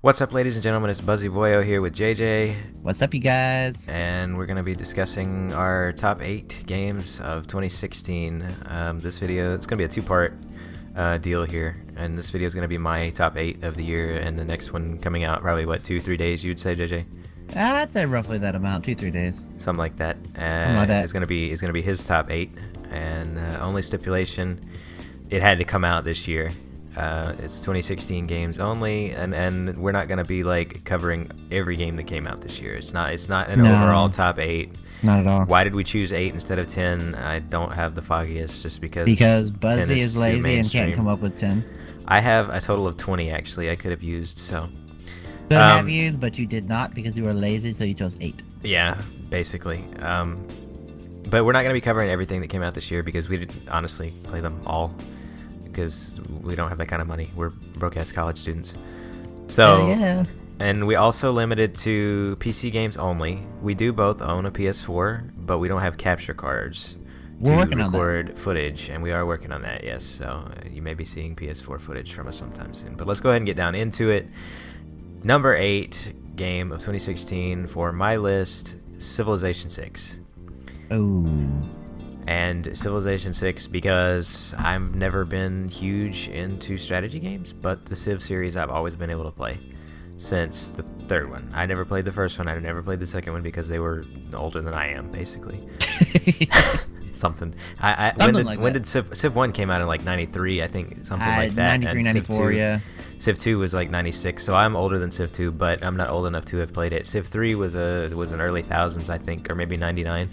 What's up, ladies and gentlemen? It's buzzyboyo here with JJ. What's up, you guys? And we're going to be discussing our top 8 games of 2016. This video, it's going to be a two-part deal here. And this video is going to be my top 8 of the year, and the next one coming out probably, what, 2-3 days, you'd say, JJ? I'd say roughly that amount, 2-3 days. Something like that. Something like that. It's going to be his top 8. And only stipulation, it had to come out this year. It's 2016 games only, and we're not gonna be like covering every game that came out this year. It's not an overall top 8. Not at all. Why did we choose 8 instead of 10? I don't have the foggiest, just because Buzzy is lazy and can't come up with 10. I have a total of 20 actually. I could have used Could have used, but you did not because you were lazy, so you chose 8. Yeah, basically. But we're not gonna be covering everything that came out this year because we didn't honestly play them all. Because we don't have that kind of money. We're broke-ass college students. So, yeah. And we also limited to PC games only. We do both own a PS4, but we don't have capture cards to record footage, and we are working on that, yes. So you may be seeing PS4 footage from us sometime soon. But let's go ahead and get down into it. Number 8 game of 2016 for my list, Civilization 6. Oh. And Civilization 6 because I've never been huge into strategy games, but the Civ series I've always been able to play since the third one. I never played the first one. I never played the second one because they were older than I am, basically. Something. When did Civ 1 came out in like 93, I think, something like that. 93, 94, yeah. Civ 2 was like 96, so I'm older than Civ 2, but I'm not old enough to have played it. Civ 3 was an early thousands, I think, or maybe 99.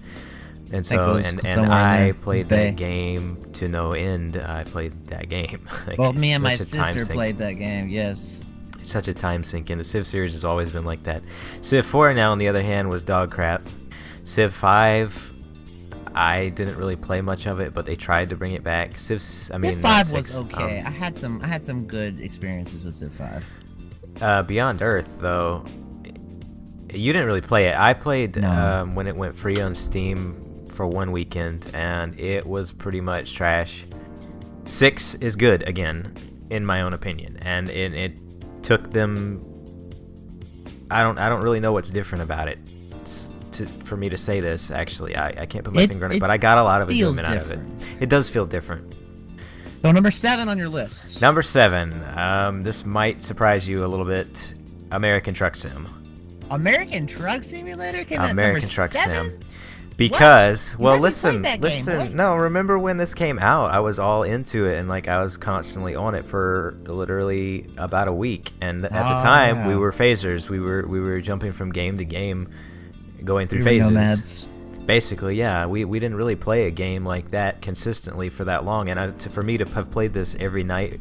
And so, and I played that game to no end. I played that game. Like, well, me and my sister played that game, yes. It's such a time sink, and the Civ series has always been like that. Civ 4, now, on the other hand, was dog crap. Civ 5, I didn't really play much of it, but they tried to bring it back. Civ 5 was okay. I had some good experiences with Civ 5. Beyond Earth, though, you didn't really play it. I played when it went free on Steam for one weekend, and it was pretty much trash. 6 is good again, in my own opinion, and it took them. I don't really know what's different about it for me to say this. Actually, I can't put my finger on it, but I got a lot of enjoyment out of it. It does feel different. So number 7 on your list. Number 7. This might surprise you a little bit. American Truck Sim. American Truck Simulator came out American number Truck 7? Sim. Because, well, listen. No, remember when this came out? I was all into it, and like I was constantly on it for literally about a week. And at the time, we were phasers. We were jumping from game to game, going through phases. Nomads. Basically, yeah. We didn't really play a game like that consistently for that long. And for me to have played this every night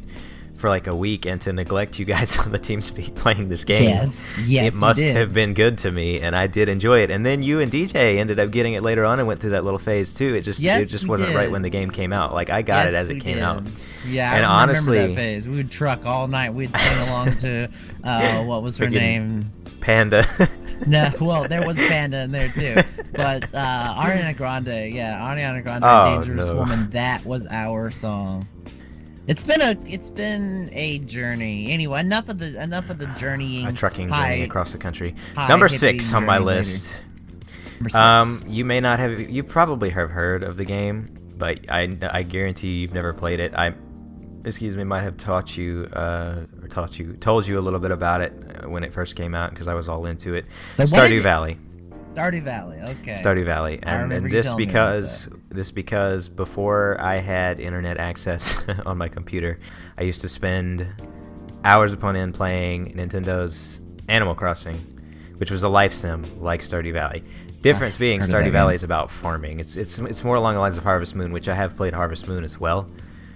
for like a week and to neglect you guys on the TeamSpeak playing this game, yes, it must have been good to me, and I did enjoy it. And then you and DJ ended up getting it later on and went through that little phase too. It just wasn't right when the game came out. Like I got it as it came out. Yeah, and I honestly, remember that phase. We would truck all night. We'd sing along to what was her name? Panda. No, well, there was Panda in there too, but Ariana Grande, Ariana Grande, Dangerous Woman. That was our song. It's been a journey. Anyway, enough of the journeying. A trucking journey across the country. Number 6 on my list. You may not have. You probably have heard of the game, but I guarantee you've never played it. Might have told you a little bit about it when it first came out because I was all into it. Stardew Valley. Stardew Valley, okay. Stardew Valley, and this because before I had internet access on my computer, I used to spend hours upon end playing Nintendo's Animal Crossing, which was a life sim like Stardew Valley. Difference being Stardew Valley is about farming. It's more along the lines of Harvest Moon, which I have played Harvest Moon as well.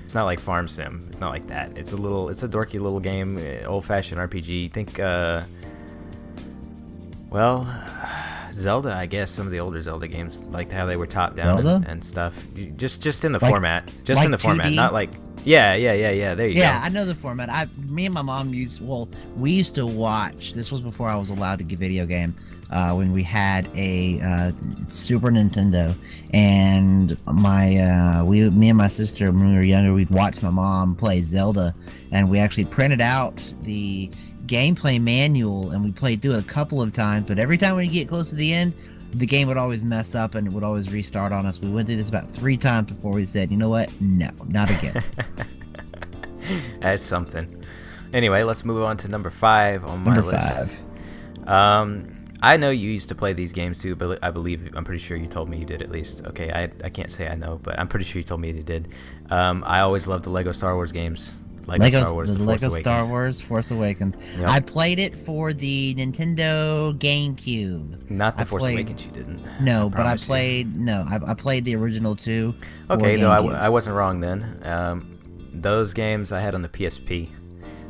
It's not like Farm Sim. It's not like that. It's a dorky little game, old-fashioned RPG. Think Zelda, I guess. Some of the older Zelda games, like how they were top down and stuff. Just in the format. Just in the format, 2D? Not like... Yeah, there you go. Yeah, I know the format. Me and my mom we used to watch... This was before I was allowed to get video game. When we had a Super Nintendo, and me and my sister, when we were younger, we'd watch my mom play Zelda, and we actually printed out the gameplay manual, and we played through it a couple of times, but every time we get close to the end, the game would always mess up and it would always restart on us. We went through this about 3 times before we said, you know what? No, not again. That's something. Anyway, let's move on to number 5 on my list. I know you used to play these games too, but I'm pretty sure you told me you did at least. Okay, I can't say I know, but I'm pretty sure you told me you did. I always loved the Lego Star Wars games. Lego Star Wars Force Awakens. Yep. I played it for the Nintendo GameCube. Not the Force Awakens, you didn't. No, but I played the original 2. Okay, though I wasn't wrong then. Those games I had on the PSP.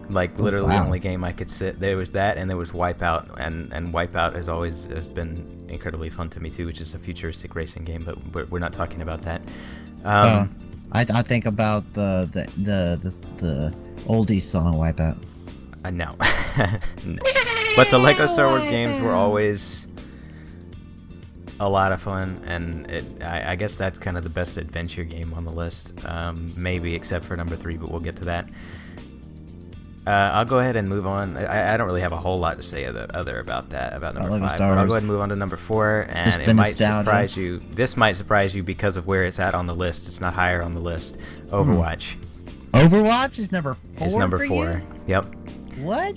Like literally the only game I could sit. There was that, and there was Wipeout, and Wipeout has been incredibly fun to me too, which is a futuristic racing game. But we're not talking about that. I think about the oldies song Wipeout. No. No. But the Lego Star Wars games were always a lot of fun, and I guess that's kind of the best adventure game on the list. Maybe except for number 3, but we'll get to that. I'll go ahead and move on. I don't really have a whole lot to say about number 5. But I'll go ahead and move on to number 4, and it might surprise you. This might surprise you because of where it's at on the list. It's not higher on the list. Overwatch. Overwatch is number 4. Is number 4. Yep. What?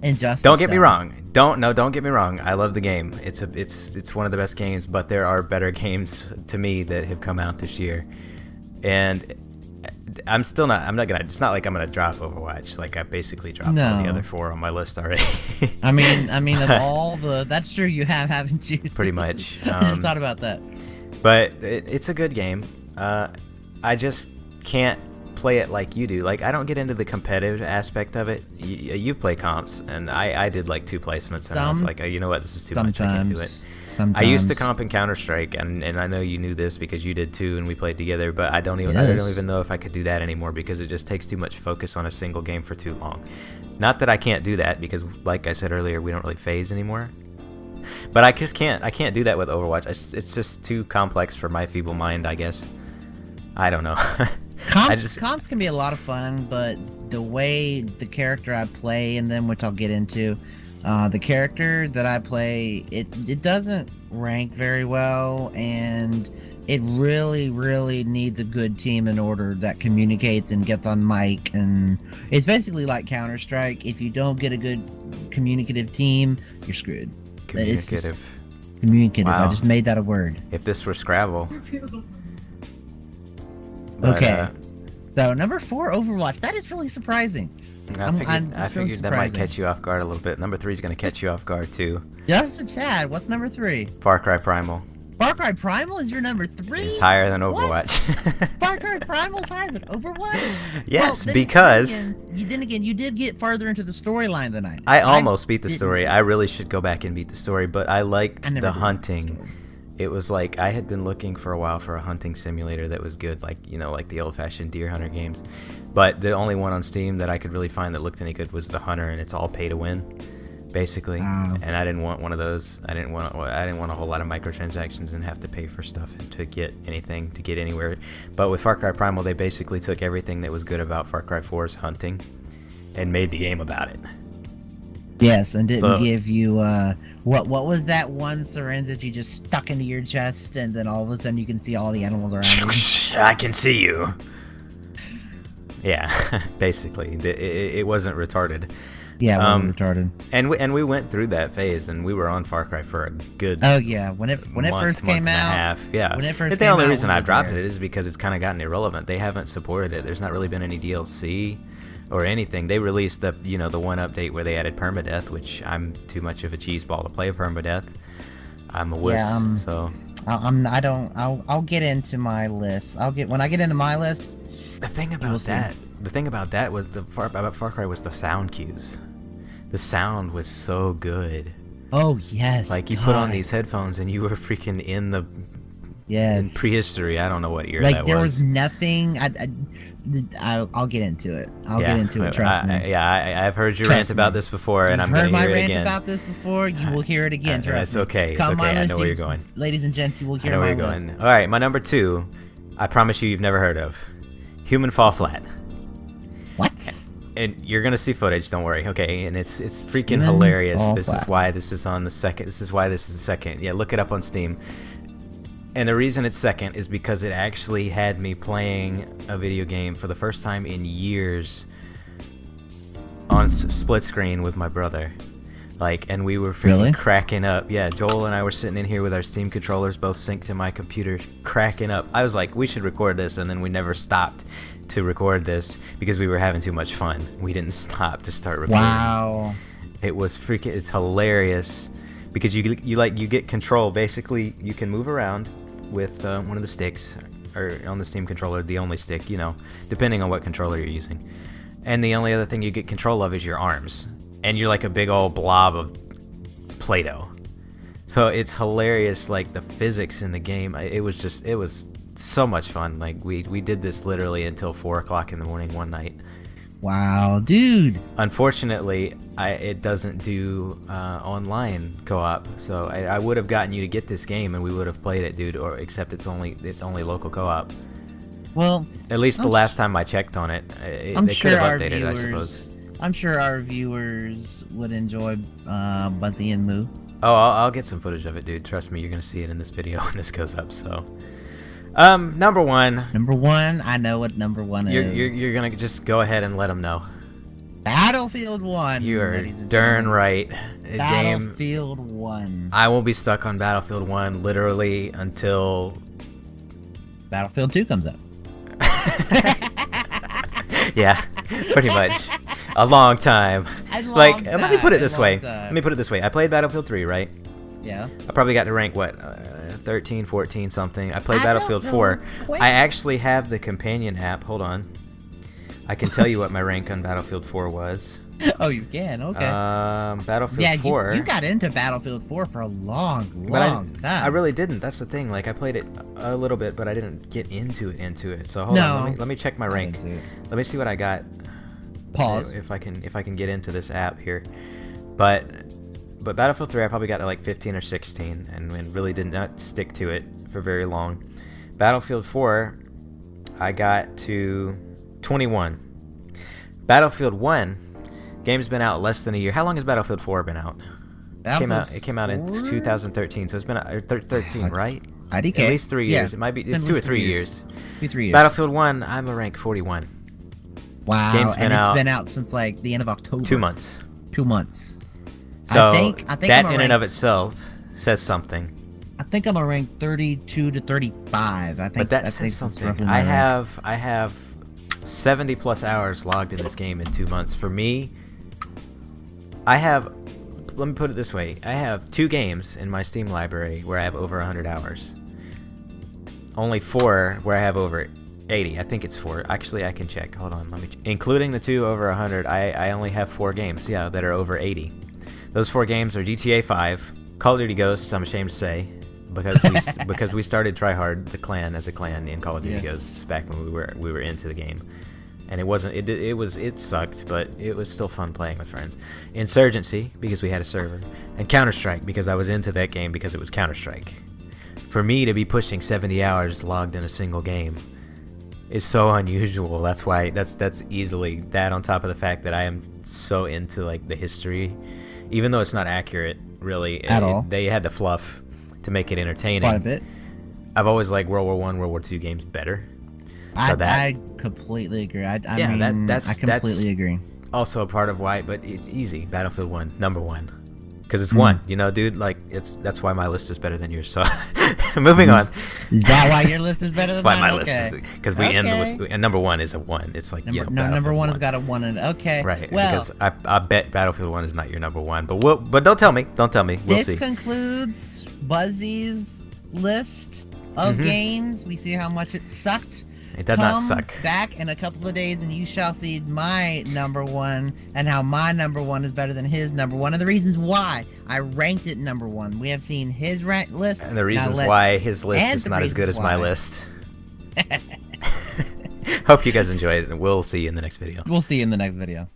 Injustice. Don't get me wrong. Don't get me wrong. I love the game. It's one of the best games, but there are better games to me that have come out this year, and I'm not gonna. It's not like I'm gonna drop Overwatch. Like I basically dropped all the other 4 on my list already. I mean, of all the, that's true. You have, haven't you? Pretty much. I just thought about that. But it's a good game. I just can't play it like you do. Like I don't get into the competitive aspect of it. You play comps, and I did like 2 placements, and I was like, oh, you know what, this is too much. I can't do it. I used to comp in Counter-Strike, and I know you knew this because you did too, and we played together. But I don't even know if I could do that anymore because it just takes too much focus on a single game for too long. Not that I can't do that because, like I said earlier, we don't really phase anymore. But I just can't. I can't do that with Overwatch. It's just too complex for my feeble mind, I guess. I don't know. Comps can be a lot of fun, but the way the character I play in them, which I'll get into. The character that I play, it doesn't rank very well, and it really needs a good team in order that communicates and gets on mic, and it's basically like Counter-Strike. If you don't get a good communicative team, you're screwed. Communicative. Wow. I just made that a word. If this were Scrabble. Okay. So number 4, Overwatch. That is really surprising. I figured that might catch you off guard a little bit. Number 3 is going to catch you off guard too. Just a tad. What's number 3? Far Cry Primal. Far Cry Primal is your number 3? It's higher than Overwatch. Far Cry Primal is higher than Overwatch? Yes, because you did get farther into the storyline than I did. I almost beat the story. I really should go back and beat the story, but I liked the hunting. It was like I had been looking for a while for a hunting simulator that was good, like like the old-fashioned Deer Hunter games. But the only one on Steam that I could really find that looked any good was the Hunter, and it's all pay to win, basically. And I didn't want one of those. I didn't want a whole lot of microtransactions and have to pay for stuff to get anything, to get anywhere. But with Far Cry Primal, they basically took everything that was good about Far Cry 4's hunting and made the game about it. Yes, and didn't give you what was that one syringe that you just stuck into your chest, and then all of a sudden you can see all the animals around you? I can see you. Yeah, basically, it wasn't retarded. Yeah, it wasn't retarded. And we went through that phase, and we were on Far Cry for a good. Oh yeah, when it first came out. Half, yeah. When it first the only reason I've dropped it is because it's kind of gotten irrelevant. They haven't supported it. There's not really been any DLC. Or anything. They released the one update where they added permadeath, which I'm too much of a cheeseball to play permadeath. I'm a wuss, so I'll get into my list. When I get into my list. The thing about that was about Far Cry was the sound cues. The sound was so good. Oh yes. Like you put on these headphones and you were freaking in the in prehistory. I don't know what year that was. Like there was nothing. I'll get into it. I'll get into it. Trust me. I've heard your rant about this before, and I'm going to hear it again. You've heard my rant about this before. You will hear it again. It's okay. It's okay. I know where you're going. Ladies and gents, you will hear my list. I know where you're going. All right, my number 2. I promise you've never heard of Human Fall Flat. What? and you're gonna see footage. Don't worry, okay? And it's freaking hilarious. This is why this is on the second. This is why this is the second. Yeah, look it up on Steam. And the reason it's second is because it actually had me playing a video game for the first time in years on split screen with my brother. Like, and we were freaking cracking up. Yeah, Joel and I were sitting in here with our Steam controllers both synced to my computer, cracking up. I was like, we should record this, and then we never stopped to record this because we were having too much fun. We didn't stop to start recording. Wow. It was freaking, it's hilarious because you get control. Basically, you can move around with one of the sticks, or on the Steam controller, the only stick, you know, depending on what controller you're using. And the only other thing you get control of is your arms. And you're like a big old blob of Play-Doh. So it's hilarious, like the physics in the game. It was so much fun. Like we did this literally until 4 o'clock in the morning one night. Wow, dude. Unfortunately, it doesn't do online co-op. So I would have gotten you to get this game and we would have played it, dude. Or except it's only local co-op. Well, at least the last time I checked on it, they could have updated it, I suppose. I'm sure our viewers would enjoy Buzzy and Moo. Oh, I'll get some footage of it, dude. Trust me, you're gonna see it in this video when this goes up. So, number one. Number one, I know what number one is. You're gonna just go ahead and let them know. Battlefield 1. You are darn right. Battlefield 1. I will be stuck on Battlefield 1 literally until Battlefield 2 comes up. Yeah, pretty much. A long time. Let me put it this way. I played Battlefield 3, right? Yeah. I probably got to rank, what, 13, 14, something. I played Battlefield 4. I actually have the companion app. Hold on. I can tell you what my rank on Battlefield 4 was. Oh, you can? Okay. Battlefield 4. You got into Battlefield 4 for a long time. I really didn't. That's the thing. Like, I played it a little bit, but I didn't get into it. So hold on. Let me check my rank. Let me see what I got. Pause. If I can get into this app here, but Battlefield 3 I probably got to like 15 or 16 and really did not stick to it for very long. Battlefield 4 I got to 21. Battlefield 1 game's been out less than a year. How long has Battlefield 4 been out? It came out in 2013, so it's been 13, right? IDK. At least 3 years. It might be 2 or 3 years. 3 years. Battlefield 1 I'm a rank 41. Wow, Game's been it's been out since like the end of October. 2 months. 2 months. So I think that in and of itself says something. I think I'm a rank 32 to 35. I think. But that says something. I have 70 plus hours logged in this game in 2 months. For me, let me put it this way. I have 2 games in my Steam library where I have over 100 hours. Only 4 where I have over 80. I think it's 4. Actually, I can check. Hold on. Including the 2 over 100, I only have 4 games, yeah, that are over 80. Those 4 games are GTA 5, Call of Duty Ghosts, I'm ashamed to say, because we started Tryhard the clan as a clan in Call of Duty Ghosts back when we were into the game. And it sucked, but it was still fun playing with friends. Insurgency, because we had a server, and Counter-Strike, because I was into that game because it was Counter-Strike. For me to be pushing 70 hours logged in a single game is so unusual. That's why that's easily that, on top of the fact that I am so into like the history, even though it's not accurate really at all. They had the fluff to make it entertaining. Quite a bit. I've always liked World War I, World War II games better. So I completely agree. I completely agree. Also a part of why, but easy. Battlefield 1, number 1. Because it's 1, you know, dude. Like that's why my list is better than yours. So, moving on. Is that why your list is better than mine? That's why my list is, because we end with number 1 is a 1. It's like number 1 has got a 1 in it. Okay. Right. Well, because I bet Battlefield 1 is not your number 1. But don't tell me. Don't tell me. We'll see. This concludes Buzzy's list of games. We see how much it sucked. It does not suck. Come back in a couple of days and you shall see my number 1 and how my number 1 is better than his number 1 and the reasons why I ranked it number 1. We have seen his rank list. And the reasons why his list is not as good as my list. Hope you guys enjoyed it, and we'll see you in the next video. We'll see you in the next video.